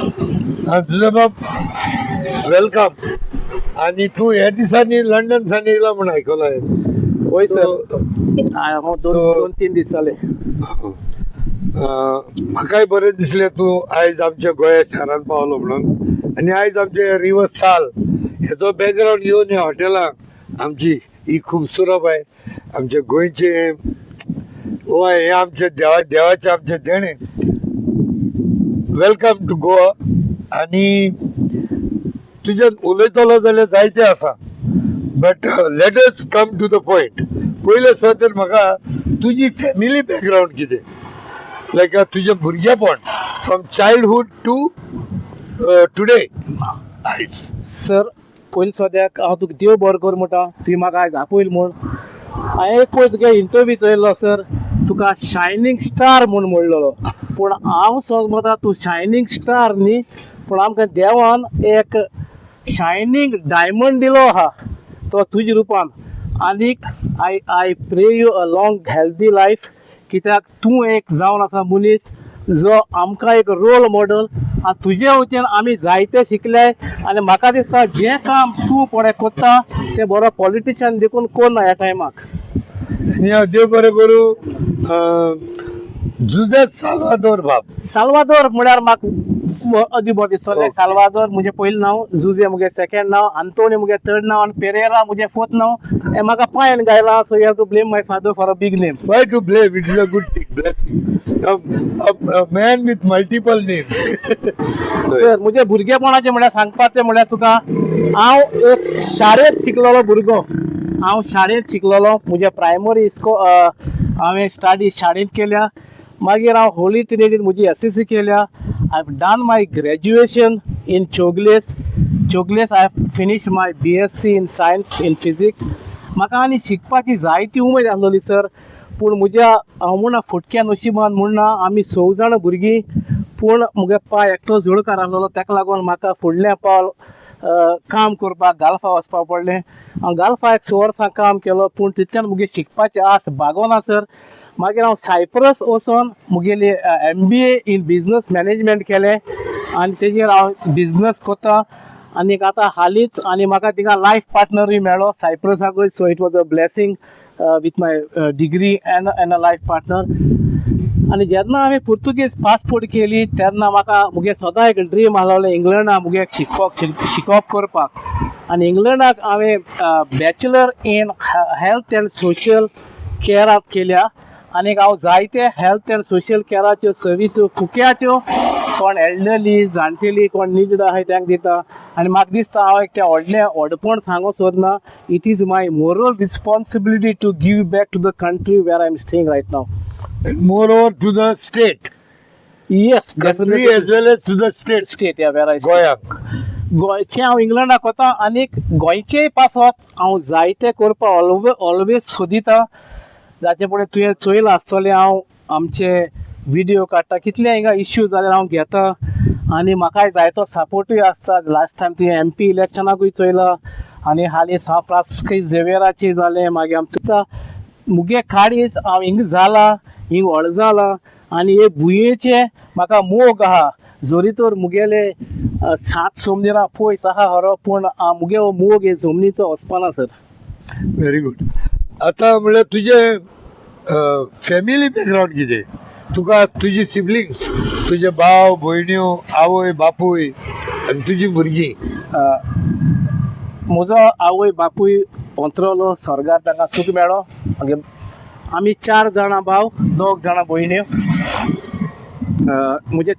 तुझा बाप वेलकम. आणि तू ह्या दिसांनी लंडन सान येयला म्हणून ऐकलंय. होय सर, हांव दोन तीन दीस जाले. म्हाकाय बरें दिसलें तूं आयज आमच्या गोंया शारान पावलो म्हणून. आनी आयज आमचे रिवर्स साल हेचो बॅकग्रावंड घेवन ह्या हॉटेलाक आमची ही खूबसूरत बाय आमचे गोंयचे हे आमचे देवाचे आमचे देणे. Welcome to Goa. आनी तुज्यान उलयतलो जाल्यार जायते आसा, but let us come to the point. पयले सुवातेर म्हाका तुजी फॅमिली बॅकग्रावंड कितें, लायक तुजें भुरगेपण फ्रॉम चायल्डहूड टू टुडे आयज. सर पयलीं सद्याक हांव तुका देव बरो कर म्हणटा, तुवें म्हाका आयज आपयलो म्हूण. हांवें एक पळय तुगे इंटरव्यू चयल्लो सर, तुका शायनींग स्टार म्हूण म्हणलेलो. पूण हांव समजता तूं शायनींग स्टार न्ही, पूण आमकां देवान एक शायनींग डायमंड दिलो आहा तो तुज्या रुपान. आनीक आय प्रे you a long healthy life, कित्याक तूं एक जावन आसा मनीस जो आमकां एक रोल मॉडल. आनी तुजे वटेन आमी जायते शिकले. आनी म्हाका दिसता जें काम तूं फुडें कोत्ता तें बरो पॉलिटिशियन देखून कोन्ना ह्या टायमाक. आनी हांव देव बरें करूं. जुझे साल्वादोर बाब. साल्वादोर म्हळ्यार म्हाका अदी बरो दिसतलें. साल्वादोर म्हजें पयलें नांव, जुझे म्हजें सेकंड नांव, आंतोनी म्हजें थर्ड नांव, आनी पेरेरा म्हजें फोर्थ नांव. हें म्हाका पांयान गायलां, so you have to blame my father for a big name. Why to blame? It is a good thing, blessing. A man with multiple names. Sir म्हजें भुरगेपणाचें म्हळ्यार सांगपाचें म्हळ्यार तुका, हांव एक शाळेंत शिकलेलो भुरगो. हांव शाळेंत शिकलेलो. म्हजें प्रायमरी हांवें स्टडी शाळेंत केल्या. मागीर हांव होली ट्रिनिटींत म्हजी SSC केल्या. I have done my graduation in Chowgules. I have finished my BSc in science in physics. म्हाका आनी शिकपाची जायती उमेद आसलेली सर, पूण म्हज्या हांव म्हणना फुटक्या नशिबान म्हणना आमी 6 जाणां भुरगीं, पूण म्हगे पाय एकटो जोडकार आसलेलो. ताका लागून म्हाका फुडलें पावल काम करपाक गाल्फा वचपाक पडलें. हांव गाल्फा 6 वर्सां काम केलो, पूण तितल्यान म्हगे शिकपाची आस भागोना सर. मागीर हांव सायप्रस वचोन मुगेली MBA इन बिजनस मॅनेजमेंट केलें, आनी तेजेर हांव बिजनस कोत्ता. आनीक आतां हालींच आनी म्हाका थिंगा लायफ पार्टनरूय मेळ्ळो सायप्रसाकूय. So it was a blessing with my degree and a life partner. आनी जेन्ना हांवें पुर्तुगेज पासपोर्ट केली तेन्ना म्हाका मुगे सदां एक ड्रीम आसलोलें इंग्लंडाक मुगे शिकोवप करपाक. आनी इंग्लंडाक हांवें bachelor in health and social केअराक केल्या. आनीक हांव जायते हेल्थ एंड सोशियल केअराच्यो सर्विसो फुक्याच्यो कोण एल्डरली जाणटेली कोण नीड आहाय तांकां दिता. आनी म्हाका दिसता हांव एक तें व्हडपण सांगूंक सोदना. It is my moral responsibility to give back to the country where I am staying right now. Moreover to the state. Yes, Country definitely. as well as to the state. State, yeah, where I stay. गोंयाक. गोंयचें हांव इंग्लंडाक वता. आनीक गोंयचेय पासत हांव जायते करपाक ऑलवेज सोदिता. जाचे फुडें तुवें चोयलां आसतलें हांव आमचे व्हिडियो काडटा. कितले हिंगा इश्यू जाल्यार हांव घेता. आनी म्हाकाय जायतो सपोर्टूय आसता. लास्ट टायम तुवें MP इलेक्शनाकूय चोयलां. आनी हालीं सान फ्रांसिस्को झेवियराचें जालें. मागीर आमच्या मुगे काडीज हांव हिंग जाला, हिंग व्हड जाला. आनी हे भुंयेचे म्हाका मोग आहा. जोरी तर मुगेले 7 सोमदिरां पयस आहा खरो, पूण मुगे हो मोग हे जमनीचो वचपाना सर. Very good. आता म्हणल्यार तुजे फॅमिली बॅकग्रावंड कितें? तुका तुजी सिबलिंग्स, तुजे भाव भयण्यो, आवय बापूय आनी तुजी भुरगीं. म्हजो आवय बापूय अंतरलो, स्वर्गार तांकां सूख मेळ्ळो. मागीर आमी 4 जाणां भाव, 2 जाणां भयण्यो. म्हजे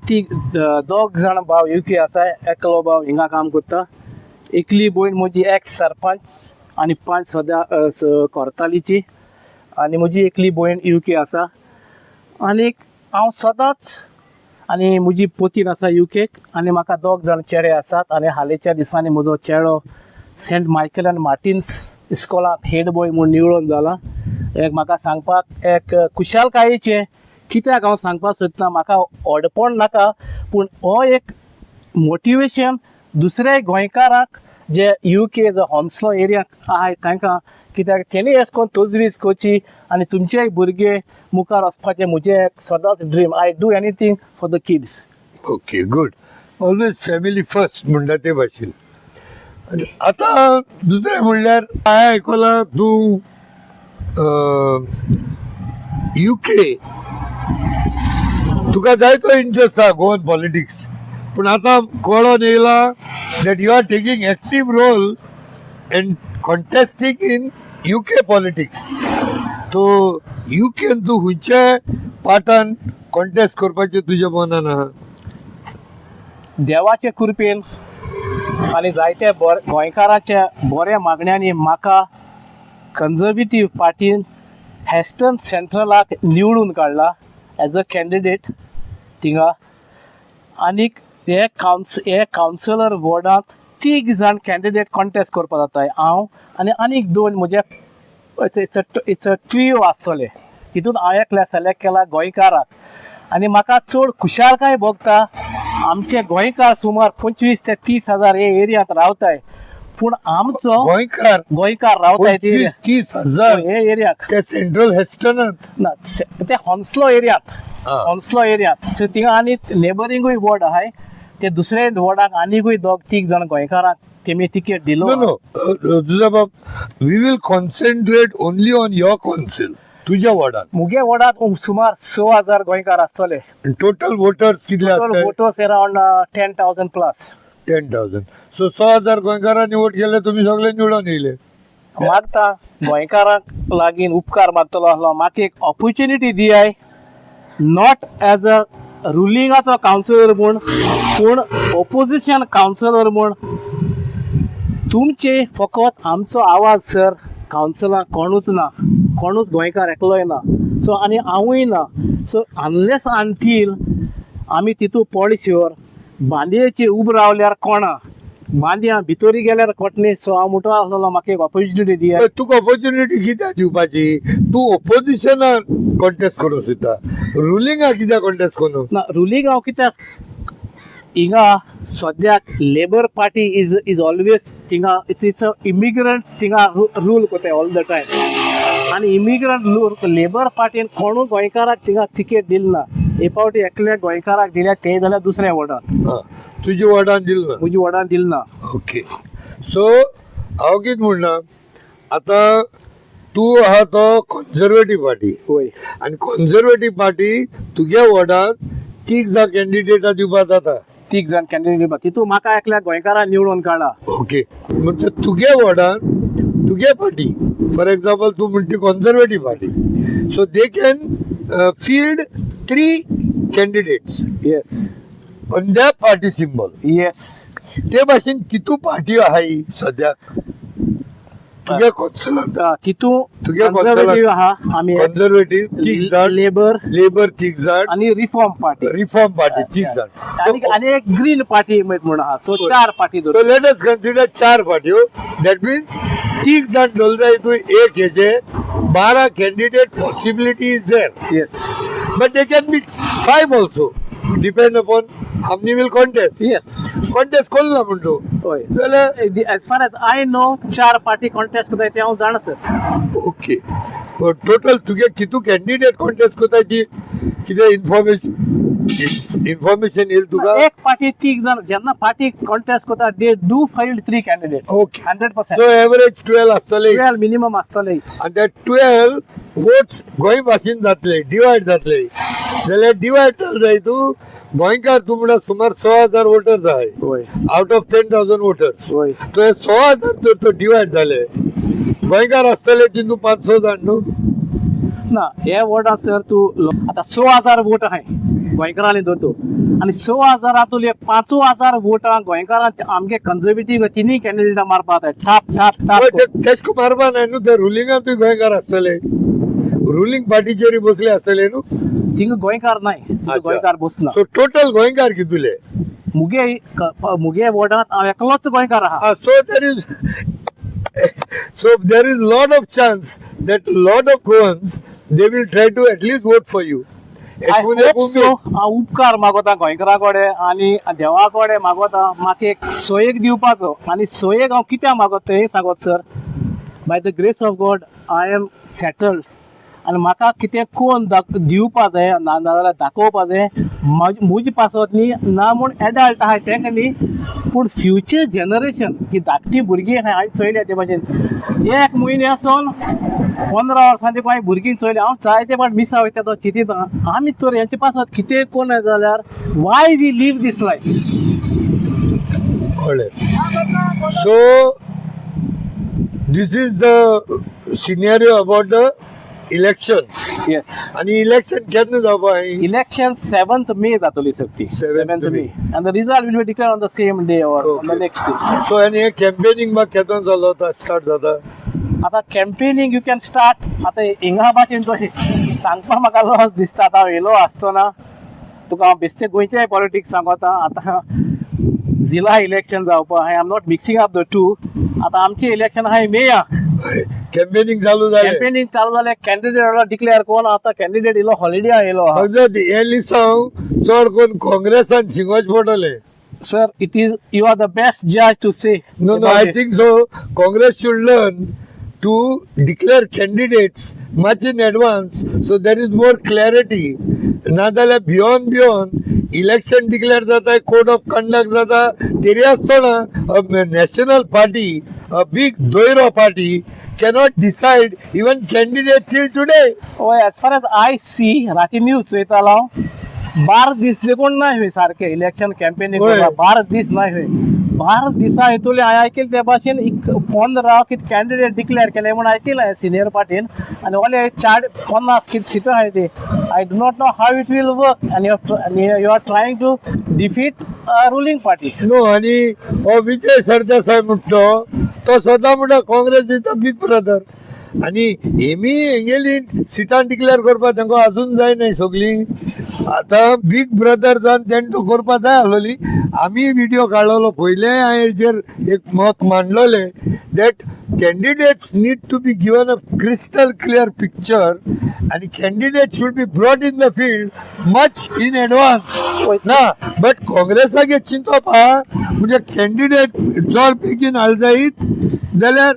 2 जाणां भाव UK आसा. एकलो भाव हिंगा काम करता. एकली भयण म्हजी एक्स सरपंच आनी 5 सद्या कोर्तालीची. आनी म्हजी एकली भयण UK आसा. आनीक हांव सदांच आनी म्हजी पोतीन आसा UKक. आनी म्हाका 2 जाण चेडे आसात. आनी हालींच्या दिसांनी म्हजो चेडो सेंट मायकल एंड मार्टिन्स इस्कॉलांत हेड बॉय म्हूण निवळून जाला. एक म्हाका सांगपाक एक खुशालकायेचें. कित्याक हांव सांगपाक सोदता, म्हाका व्हडपण नाका, पूण हो एक मोटिवेशन दुसऱ्या गोंयकाराक जे UK जो होम्सलो एरियाक आहाय तांकां. कित्याक तेणी अशें करून तजवीज करची आनी तुमचेय भुरगे मुखार वचपाचें म्हजें सदांच dream. I do anything for the kids. Okay, good. Always family first म्हणटा ते भाशेन. आनी आतां दुसरें म्हणल्यार हांवें आयकलां तूं UK तुका जायतो इंट्रस्ट आहा गोवन पॉलिटिक्स, पूण आतां कळोन येयला that you are taking active role in contesting in UK politics. तो UKन तूं खंयच्या पार्टान कॉन्टेस्ट करपाचें तुज्या मनान आहा? देवाचे कृपेन आनी जायते गोंयकारांच्या बऱ्या मागण्यांनी म्हाका कन्झर्वेटिव्ह पार्टीन हेस्टर्न सेंट्रलाक निवडून काडला एज अ कॅन्डिडेट थिंगा. आनीक हे कावन्सिलर वॉर्डांत 3 जाण कॅन्डिडेट कॉन्टेस्ट करपा जाताय. हांव आनी आनीक 2 म्हजे इट्स अ ट्रियो आसतले. तितून हांव एकल्या सिलेक्ट केला गोंयकाराक. आनी म्हाका चड खुशालकाय भोगता. आमचे गोंयकार सुमार 25 ते 30 हजार हे एरियांत रावताय, पूण आमचो गोंयकार रावताय 30,000 हे एरियाक. ते सेंट्रल हेस्टर्नांत ना ते हॉन्सलो एरियांत. सो थिंगा आनी नेबरिंगूय वॉर्ड आहाय. ते दुसरे वॉर्डाक आनीकूय 2-3 जाण गोंयकाराक तेमी तिकेट दिलो. तुझा बाब, we will concentrate only on your council. तुझ्या वॉर्डात मुगे वॉर्डात सुमार 6,000 गोंयकार आसतले. टोटल वोटर्स कितले आसतात? Voters around 10,000 plus. 10,000. सो 6,000 गोंयकारांनी वोट केले, तुम्ही सगळे निवडून येयले. मागता गोंयकाराक लागीं उपकार मागतलो आसलो, म्हाका एक ऑपॉर्च्युनिटी दियाय, नॉट एज अ रुलिंगाचो कावन्सिलर म्हूण, पूण ऑपोजिशन कावन्सिलर म्हूण. तुमचे फकत आमचो आवाज सर कावन्सिलाक कोणूच गोंयकार एकलोय ना. सो आनी हांवूय ना. सो अनलेस अनटील आमी तितू पॉलिसीवर बांदयेची उब रावल्यार कोणा बांदया भितोरी गेल्यार कोटणी. सो हांव म्हणटलो आसलो म्हाका एक ऑपॉर्च्युनिटी दिया. तुका ऑपॉर्च्युनिटी कित्याक दिवपाची? तूं ऑपोजिशनाक कॉन्टेस्ट करूं सोदता, रुलिंगाक कित्याक कॉन्टेस्ट करूं ना? रुलींग हांव कित्याक हिंगा सद्याक लेबर पार्टी इज ऑलवेज थिंगा इट्स अ इमिग्रंट थिंगा रूल कोताय ऑल द टायम. आनी इमिग्रंट लेबर पार्टीन कोणू गोंयकाराक थिंगा तिकेट दिल ना. हे फावटी एकल्या गोंयकाराक दिल्या ते जाल्यार दुसऱ्या वॉर्डांत. तुज्या वॉर्डान दिल ना? म्हज्या वॉर्डान दिल ना. ओके. सो हांव कितें म्हणना, आतां तूं आहा तो कॉन्झर्वेटीव पार्टी. होय. आनी कॉन्झर्वेटीव पार्टी तुज्या वॉर्डान 3 जाण कॅन्डिडेटां दिवपा जाता. 3 जाण कॅन्डिडेट तितून म्हाका एकल्या गोंयकाराक निवडून काडला. ओके. म्हणजे तुगे वॉर्डान तुगे पार्टी, फॉर एक्झाम्पल तूं म्हणटी conservative party, so they can field 3 candidates yes on that party symbol. Yes. ते भाशेन कितू पार्टी आहाय सद्याक तुगे कॉन्सिलांत? तितू तुगे कन्झर्वेटिव्ह आहा आमी, कन्झर्वेटीव 3 जाण, लेबर 3 जाण आनी रिफॉर्म पार्टी 3 जाण, आनी एक ग्रीन पार्टी म्हणून आहा. So 4 party. So let us consider 4 पार्ट्यो. दॅट मीन्स 3 जाण धरले हितून एक हेजे 12 candidate possibility is there. Yes. But they can be 5 also, depend upon how many will contest. Yes. Contest कोल्ला म्हणतो होय. जाल्यार as far as I know 4 party contest कोताय ते हांव जाणा सर. ओके. टोटल तुगे कितू कॅन्डिडेट कॉन्टेस्ट कोताय ती कितें इन्फॉर्मेशन येईल तुका? एक पार्टी 3 जाण जेन्ना पार्टी कॉन्टेस्ट कोता they do filed 3 candidate. Okay. 100%. So average 12 आसतले. 12 मिनिमम आसतले. आनी ते 12 वोट्स गोंय भाशेन जातले, डिवायड जातले. जाल्यार डिवायड जाले जाय तूं गोंयकार तूं म्हणटा सुमार 6,000 वोटर्स आहाय आउट ऑफ 10,000 वोटर्स. तो हे 6,000 जर तो डिवायड जाले, गोंयकार आसतले तितून 500 जाण न्हू ना. हे वॉर्डात सर तूं आतां 6,000 वोट आहाय गोंयकारांनी धरतो, आनी 6,000 5,000 वोटां गोंयकारांक आमगे कन्झर्वेटीव 3 कॅन्डिडेटां मारपा जाता. थाप तेश को मारपा न्हय न्हू. ते रुलिंगांतूय गोंयकार आसतले, रुलिंग पार्टीचेर बसले आसतले न्हू. थिंग गोंयकार नाय, गोंयकार बसना. सो टोटल गोंयकार कितुले? मुगे वॉर्डांत हांव एकलोच गोंयकार आहा. So there is lot of chance that lot of Goans they will try to at least vote for you. हांव उपकार मागोता गोंयकारा कडेन आनी देवा कडेन मागोता म्हाका एक सोयेक दिवपाचो. आनी सोयेक हांव कित्याक मागोता तें सांगोत sir. By the grace of God I am settled आनी म्हाका कितें कोण दिवपा जाय नाजाल्यार दाखोवपा जाय म्हजे पासत न्ही ना म्हूण एडल्ट आहाय तेंकां न्ही पूण फ्युचर जनरेशन जी धाकटी भुरगीं आहाय हांवें चोयल्या ते भाशेन 1 म्हयन्यासून 15 वर्सांची कोण भुरगीं चोयल्या हांव जायते फावट मिसा वयता तो चिंतिता आमी तर हेंचे पासत कितें कोण जाल्यार why we leave this life. So this is the scenario about the elections. Yes आणि इलेक्शन केन्ना जावपा इलेक्शन 7th May जातली सक्ती 7th May and the result will be declared on the same day or on the next day. So आनी हे campaigning म्हाका केदोन चालू जाता स्टार्ट जाता आता कॅम्पेनिंग यू कॅन स्टार्ट आता हिंगा भाशेन तो सांगपा म्हाका लॉस दिसता आतां हांव येयलो आसतना तुका हांव बेश्टे गोंयचें पॉलिटिक्स सांगता आतां जिल्हा इलेक्शन जावपा I am not mixing up the two आतां आमचें इलेक्शन आहाय मेया कॅम्पेनिंग चालू जालें कॅम्पेनिंग चालू जालें कॅन्डिडेट डिक्लेअर कोण आतां कॅन्डिडेट येयलो हॉलिडे येयलो हे लिसांव चड कोण काँग्रेसान शिंगोच पडले. Sir it is you are the best जज to say No, I think so. Congress should learn to declare candidates much in advance, so there is more clarity. नाजाल्यार beyond election declare जाता code of conduct जाता तरी आसतना a national party, a big doiro party cannot decide even candidate till today. ओय as far as I see राती news चोयतालो हांव 12 दीस देखून नाय होय सारखे इलेक्शन कॅम्पेनिंग होय. 12 दीस नाय होय 12 दिसा हेतुले हांवें आयकलें ते भाशेन 15 कितें कॅन्डिडेट डिक्लेअर केले म्हूण आयकलें सिनियर पार्टीन आनी ओले 50 कितें सिटां आहाय ती I do not know how it will work आनी you are trying to defeat ruling party. No आनी हो विजय सरदेसाय म्हणटा तो सदां म्हणटा Congress is the big brother आनी हेमी हेंगेली सिटां डिक्लेअर करपा तांकां अजून जाय नाही सगळीं आतां बिग ब्रदर जावन तेणें तो करपा जाय आसलोली. आमी व्हिडिओ काडलेलो पयले हांवें हेजेर एक मत मांडलेलें that candidates need to be given a crystal clear picture आनी candidate should be brought in the field much in advance ना बट काँग्रेसाक हे चिंतप आहा म्हणजे कॅन्डिडेट चड बेगीन हाड जायत जाल्यार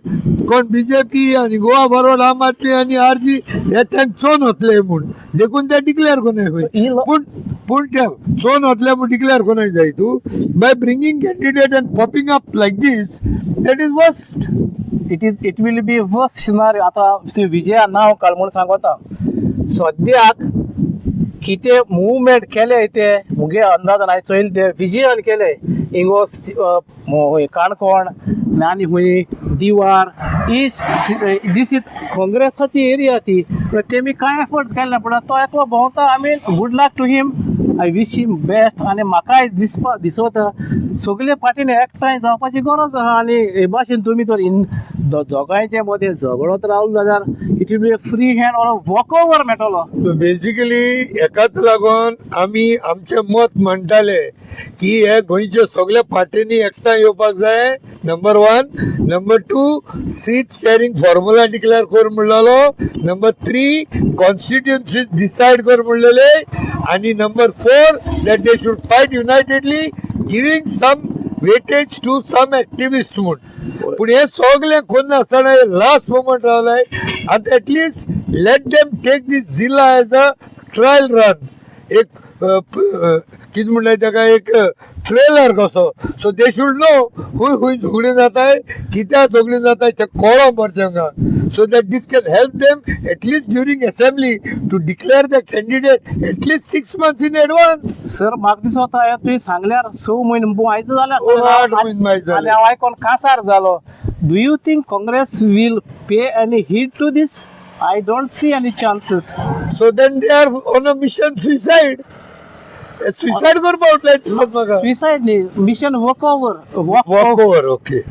कोण बीजेपी आनी गोवा फॉरवर्ड आम आदमी आनी आरजी हे त्यांक चोन वतले म्हूण देखून ते डिक्लेअर कोनाय खंय पूण ते चोन वतले म्हूण डिक्लेअर कोनाय जाय तूं by bringing candidate and popping up like this that is worst. It will be worst scenario. आता तूं विजया नांव काड म्हूण सांगता सद्याक कितें मुवमेंट केले ते मुगे अंदाजान हांवें चोयले ते विजयान केले हिंगो काणकोण आनी खूंय दिवार दीस इज काँग्रेसाची एरिया ती तेमी कांय एफर्ट्स केले पूण तो एकलो भोंवता I mean good luck to him I wish him best आनी म्हाकाय दिसता सगळे पार्टीन एकठांय जावपाची गरज आहा आनी हे भाशेन तुमी तर दोगांयचे मदें झगडत रावलो जाल्यार it will B free hand or walk over मेळटलो. बेसिकली हेकाच लागून आमी आमचें मत म्हणटाले की हे गोंयच्या सगळ्या पार्टींनी एकठांय येवपाक जाय number 1. Number 2 seat sharing formula declare कर म्हणलेलो. नंबर 3 कॉन्स्टिट्युएन्सी डिसायड कर म्हणलेले आणि number 4 that they should fight unitedly giving some weightage to some activist म्हूण. पूण हे सगळे कोण नासतना लास्ट मोमेंट रावलाय आतां एटलीस्ट लेट देम टेक दीस जिल्हा एज अ ट्रायल रन एक कितें म्हणटाय ताका एक ट्रेलर कसो सो दे शूड नो खूंय खूंय झगडीं जाताय कित्याक झगडीं जाताय ते कळो मरे तांकां so that this can help them at least during assembly to declare the candidate at least 6 months in advance. Sir म्हाका दिसता हे तुवें सांगल्यार 6 म्हयने आयज जाल्यार आनी हांव आयकोन कासार जालो. Do you think Congress will pay any heed to this? I don't see any chances. So then they are on a mission suicide. Suicide करपा उठलाय म्हाका. Suicide न्ही mission walk over. Okay.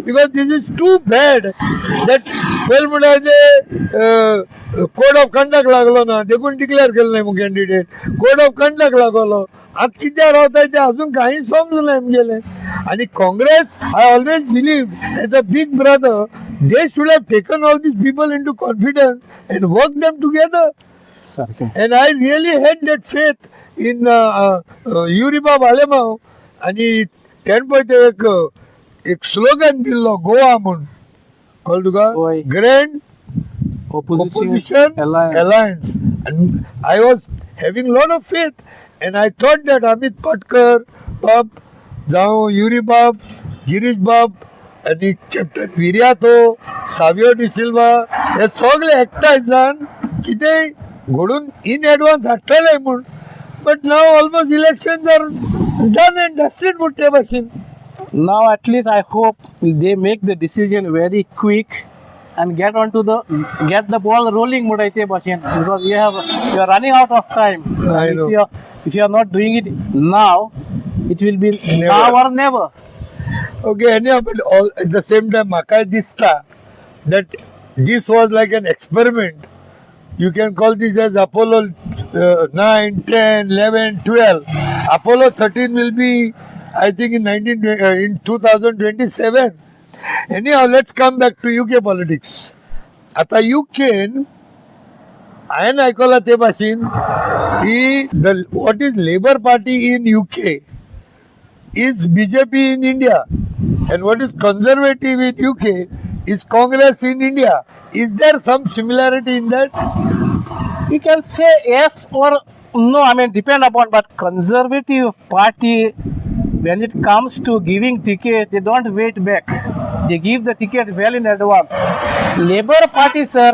Because this is too bad that well म्हणटा code of conduct लागलो ना देखून declare केलं नाही मग कॅन्डिडेट कोड ऑफ कंडक्ट लागलो आता कित्याक रावताय ते अजून काही समजलं गेले. आणि Congress I always believed as a big brother they should have taken all these people into confidence and worked them together. And I really had that faith in Yuriba Balemao. आणि त्यान पळय ते एक स्लोगन दिल्लो गोवा म्हणून कळ्ळें तुका grand opposition alliance. alliance. And I was having lot of faith, and I thought that Amit Patkar, Bab, Jao, Yuri Bab, Girish Bab, आणि captain Viriato, Savio D'Silva हे सगळे एकठांय कितें घडून इन एडवान्स हाडटले म्हूण. But now almost election are done and dusted म्हणटे भाशेन. Now at least I hope they make the decision very quick and get the ball rolling मुडायते भाशेन, because we are running out of time. I And know. if you are not doing it now, it will be Never. now or never. Okay, anyhow, but at the same time, म्हाका दिसता that this was like an experiment. You can call this as Apollo 9, 10, 11, 12. Apollo 13 will be, I think, in 2027. Anyhow, let's come back to UK politics. आता UK हांवें आयकलां ते भाशेन what is Labour Party in UK is BJP in India, and what is Conservative in UK is Congress in India. Is there some similarity in that? You can say yes or no, I mean depend upon, but Conservative Party, when it comes to giving ticket, they don't wait back. They give the ticket well in advance. Labour Party, sir,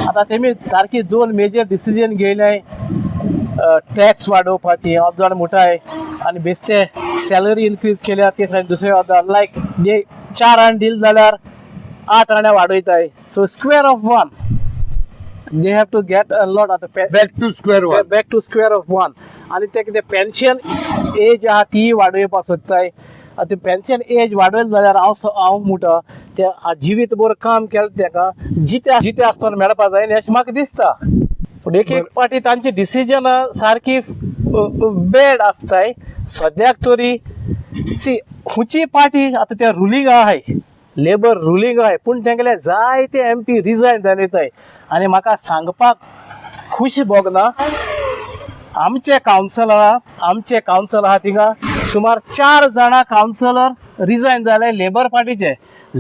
आता तेमी सारकी दोन major decision घेयलाय. Tax वाडोवपाची अर्दोड मुठाय आनी बेश्टे salary increase केल्या ते said दुसरे अर्दोड, लायक जे 4 आण दिल जाल्यार 8 आण्या वाडयताय. So square of 1 they have to get a lot of the Back to square one. back to square of 1. आणि ते कितें पेन्शन एज आहा ती वाडोवपाक सोदताय. आतां पेन्शन एज वाडयली जाल्यार हांव म्हणटा ते जिवीत भर काम केलें तेका जिते आसतना मेळपा जाय न्ही अशें म्हाका दिसता. पूण एक पाटी तांची डिसिजन सारकी बॅड आसताय सद्याक तरी. सी खुंयची पार्टी आतां ते रुलींग आहाय, लेबर रुलींग आहाय, पूण तेंगेले जायते MP रिजायन जावन येताय. आनी म्हाका सांगपाक खूश भोगना, आमचे कावन्सिलर आहा थिंगा सुमार 4 जाणां कावन्सिलर रिजायन जाले लेबर पार्टीचे.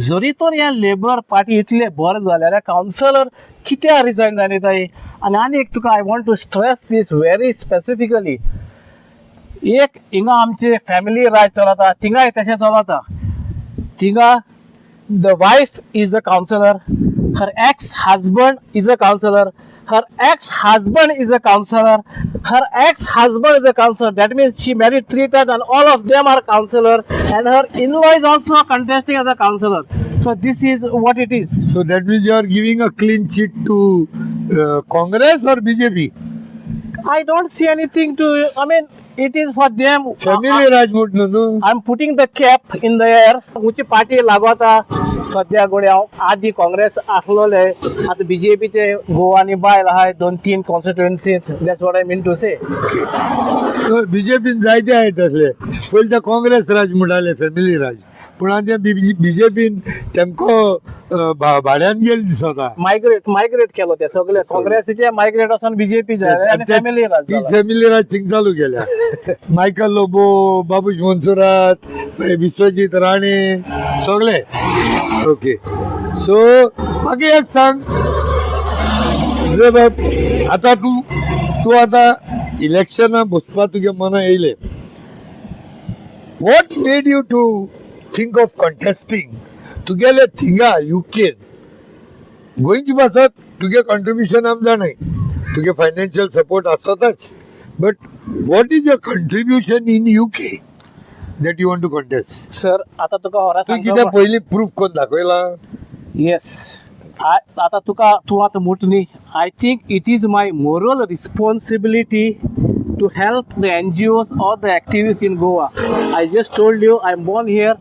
जरी तर हे लेबर पार्टी इतले बरें जाल्यार कावन्सिलर कित्याक रिजायन जावन येताय. आनी एक तुका I want to stress this very specifically. एक हिंगा आमचे फॅमिली राज चलता, थिंगाय तशें चलता. थिंगा the wife is the counselor, her ex-husband is a counselor, her ex-husband is a counselor, her ex-husband is a counselor. That means she married 3 times and all of them are counselor, and her in-law is also contesting as a counselor. So this is what it is. So that means you are giving a clean sheet to Congress or BJP? I don't see anything to, I mean, it is for them. Family Rajmut no. I'm putting the cap in the air. हुची party लागवता सद्या गोड्या आधी काँग्रेस आसलोले, आता बीजेपीचे गोवानी बायल आहाय 2-3 constituency. That's what I mean to say. बीजेपीन जायते आहेत तसले. पहिले ते काँग्रेस राज म्हणटाले, फॅमिली राज. पूण आतां बीजेपीन तेमको भाड्यान गेले दिसता. मायग्रेट केलो ते सगळे काँग्रेसीचे मायग्रेट वचून बीजेपी जाले आनी फॅमिली राज ती फॅमिली राज थिंग चालू केल्या. मायकल लोबो, बाबूश मोन्सुरात, विश्वजीत राणे सगळे. ओके, सो म्हाका एक सांग, आतां तूं आतां इलेक्शना बसपा तुगे मना येयले. What made you to think of contesting? तुगेले थिंगा युकेन गोंयची बसत तुगे कंट्रिब्युशन आम जाणाय, तुगे फायनान्शियल सपोर्ट आसताच. But what is your contribution in UK that you want to contest? Sir आता तुका होरा तू कितें पयलीं प्रूफ करून दाखयला? येस, आता तूं आतां मुट न्ही. I think it is my moral responsibility to help the NGOs or the activists in Goa. I just told you I'm born here.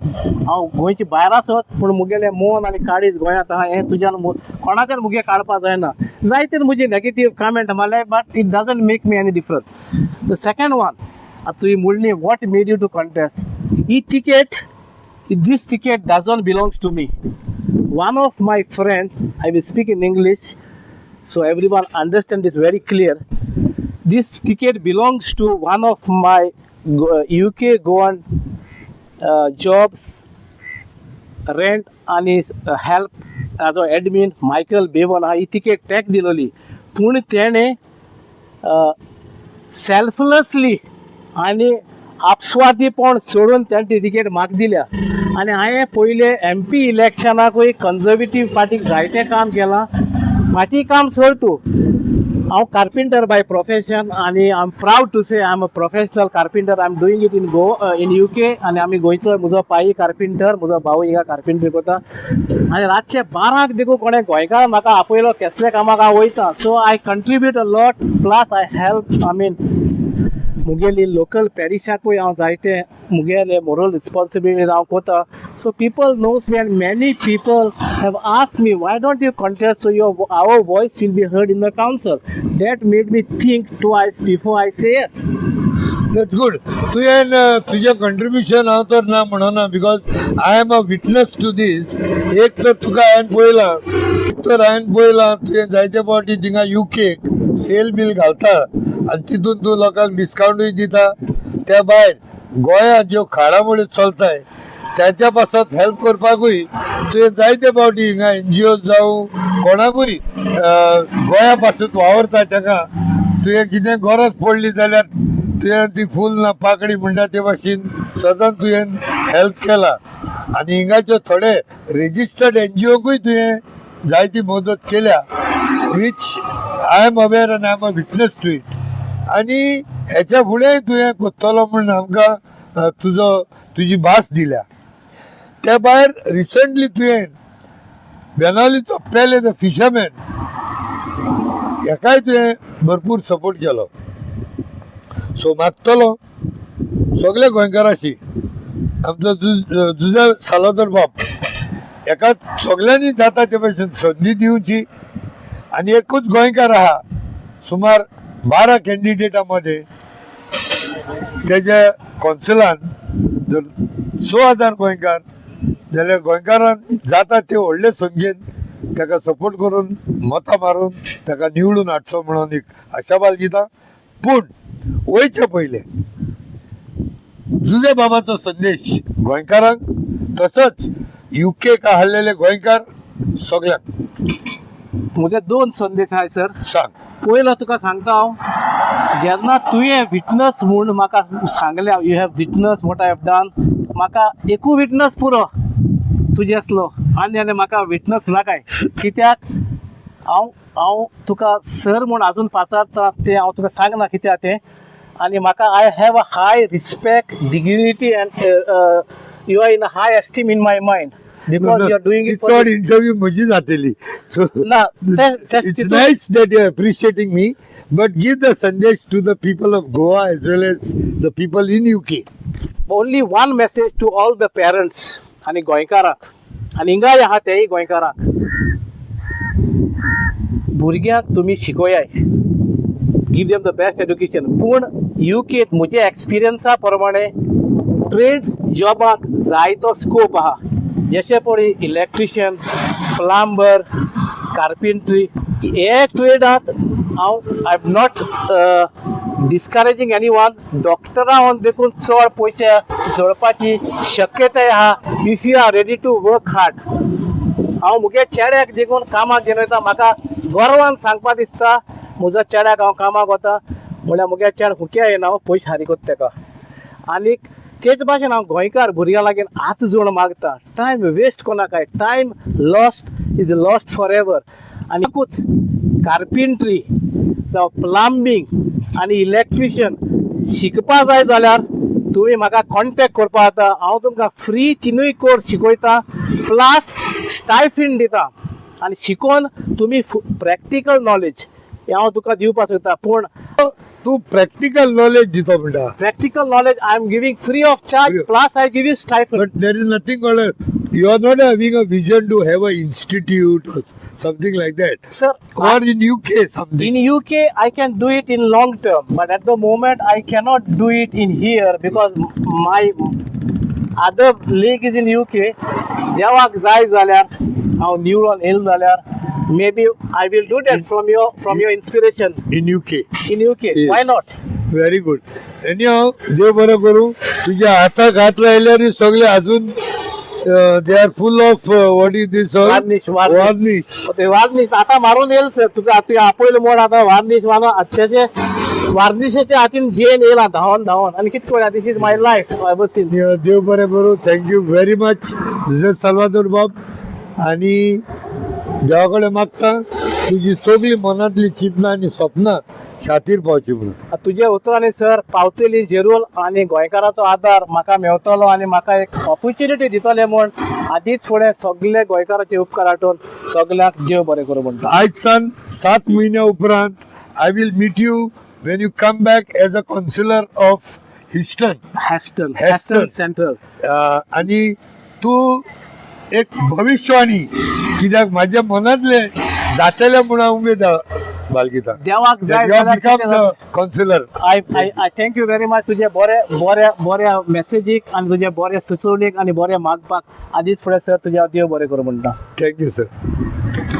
हांव गोंयची भायर आसत पूण मुगेले मोन आनी काळीज गोंयांत आहा. हें तुज्यान कोणाच्यान मुगे काडपा जायना. जायते मुजे नेगेटीव कमेंट मारले, but it doesn't make me any different. The second one, आतां तुवें म्हणलें what made you to contest. This ticket doesn't belong to me. One of my friend, I will speak in English so everyone understand this very clear. This ticket belongs to one of my UK Goan jobs, rent and help हाजो admin Michael Bevan हा ही ticket tack दिलोली पूण तेणें selflessly आनी आपस्वार्थीपण सोडून तेणें ती ticket म्हाका दिल्या आनी हांवें पयले MP इलेक्शनाकूय कंजर्वेटीव पार्टीक जायतें काम केलां. फाटीं काम सोड तूं, हांव कार्पेंटर बाय प्रोफेशन आनी I am proud to say I am a professional carpenter. I am doing it in UK आनी आमी गोंयचो म्हजो पाई कार्पेंटर, म्हजो भाऊ हिंगा कार्पेंटरी करता आनी रातचे 12 देखून कोणें गोंयकार म्हाका आपयलो कसल्या कामाक हांव वयतां. So I contribute a lot plus I help मुगेली लोकल पॅरिशाकूय हांव जायते मुगेले मोरल रिस्पॉन्सिबिलिटीज हांव कोता. So people knows me and many people have asked me, why don't you contest so our voice will be heard in the council? That made me think twice before I say yes. That's good. तुवें तुजें contribution हांव तर ना म्हणना because I am a witness to this. एक तर तुका हांवें पळयलां तुवें जायते फावटी थिंगा UK सेल बील घालता आनी तितून तूं लोकांक डिस्कावंटूय दिता. त्या भायर गोंयांत ज्यो घडामोडी चलताय त्याच्या पासत हेल्प करपाकूय तुवें जायते फावटी हिंगा NGOs जावं कोणाकूय गोंया पासत वावरता ताका तुवें कितें गरज पडली जाल्यार तुवें ती फूल ना पाकडी म्हणटा ते भाशेन सदांच तुवें हेल्प केला. आनी हिंगाचे थोडे रेजिस्टर्ड NGOकूय तुवें जायती मदत केल्या वीच आय एम अवेर आनी I am a witness to it. आनी हेच्या फुडेंय तुवें कोत्तलो म्हण आमकां तुजी भास दिल्या. त्या भायर रिसंटली तुवें बेनावलीचो पेले द फिशरमॅन हेकाय तुवें भरपूर सपोर्ट केलो. सो मागतलो सगळे गोंयकाराशी आमचो जुझे सालोदर बाब हेका सगळ्यांनी जाता ते भाशेन संदी दिवची. आनी एकूच गोंयकार आहा सुमार 12 कॅन्डिडेटा मध्ये तेजे कौन्सिलान जर 6,000 गोंयकार जाल्यार गोंयकारान जाता ते व्हडले संख्येन ताका सपोर्ट करून मतां मारून ताका निवडून हाडचो म्हणून एक आशाबाल दिता. पूण वयचे पयले जुझे बाबाचो संदेश गोंयकारांक तसोच UK का हल्लेले गोंयकार सगळ्यांक. म्हजे 2 संदेश आहाय सर. सांग. पयलो तुका सांगता हांव, जेन्ना तुवें विटनस म्हूण म्हाका सांगलें you have witness what I have done, म्हाका एकू विटनस पुरो तुजे असलो आनी म्हाका विटनस नाकाय. कित्याक हांव तुका सर म्हूण आजून पाचारता तें हांव तुका सांगना कित्याक तें. आनी म्हाका I have a high respect dignity end you are in a high esteem in my mind because you are doing it for interview म्हजी जातली. So it's nice that you are appreciating me, but give the sandesh to the people of Goa as well as the people in UK. Only one message to all the parents आणि गोंयकाराक आनी हिंगाय आहा तेय गोंयकाराक. भुरग्यांक तुमी शिकोयाय, give them the best education. पूण UK म्हज्या एक्सपिरियन्सा प्रमाणे ट्रेड्स जॉबाक जायतो स्कोप आहा. जशें पळय इलेक्ट्रिशियन, प्लंबर, कार्पेंट्री हे ट्रेडांत I am not discouraging any one. डॉक्टरां देखून चड पयशे जोडपाची शक्यताय आहा if you are ready to work hard. हांव मुगे चेड्याक देखून कामाक घेवन वयता. म्हाका गर्वान सांगपा दिसता म्हजो चेड्याक हांव कामाक वता म्हळ्यार मुगे चेड हुक्या येना हांव पयशे हारी कोता तेका. आनीक तेच भाशेन हांव गोंयकार भुरग्यां लागीं हात जोड मागता, टायम वेस्ट कोनाकाय. Time lost is lost forever. आनीकूच कार्पेंट्री जावं प्लंबींग आनी इलेक्ट्रिशियन शिकपा जाय जाल्यार तुमी म्हाका कॉन्टेक्ट करपा जाता. हांव तुमकां फ्री 3 कोर्स शिकयता प्लस स्टायफंड दिता. आनी शिकोवन तुमी प्रॅक्टिकल नॉलेज हें हांव तुका दिवपाक सोदता. पूण तू प्रॅक्टिकल नॉलेज दितो म्हणटा. Practical knowledge I am giving free of charge, plus I give you stipend. But there is nothing called you are not having a vision to have a institute or something like that. Sir, Or in UK something. in UK I can do it in long term, but at the moment I cannot do it in here because my other leg is in UK. देवाक जाय जाल्यार हांव निवळून येयलो जाल्यार maybe I will do that from your inspiration. In UK. In UK, Yes. why not? Very good. Anyhow, देव बरं करू. तुझ्या हाताक हात लायल्यार सगळे अजून they are full of what is this all? Varnish. Varnish. ते वार्निश आता मारून येईल सर तुका आता आपलं मोड आता वार्निश मारून आजच्याचे वार्निशेच्या हातीन जेन येईल धावून धावून आणि किती वेळा दिस इज माय लाईफ बसीन देव बरे बरो. थँक्यू व्हेरी मच विजय साल्वादोर बाब. आणि देवाकडे मागता तुझी सगळी मनातली चिंतना आणि स्वप्न शातीर पावची म्हणून. तुझे उतरांनी सर पावतली जरूर आणि गोंयकाराचो आदार म्हाका मेवतलो आणि म्हाका एक ऑपॉर्च्युनिटी दितले म्हण आदीच फुडें सगळे गोंयकाराचे उपकार आठवून सगळ्याक देव बरें करूं म्हणटा. आज सान 7 महिन्या उपरांत I will meet you when you come back as a councillor of Heston. Heston central. आणि तू एक भविष्यवाणी कित्याक माझ्या मनातले जातले म्हणून उमेद बालगिता देवाक जाय counsellor. I thank you very much तुझे बरे मेसेजीक आणि तुझे बरे सुचोवणीक आणि बरे मागपाक आदीच फुडें सर तुझे देव बरें करूं म्हणटा. Thank you sir.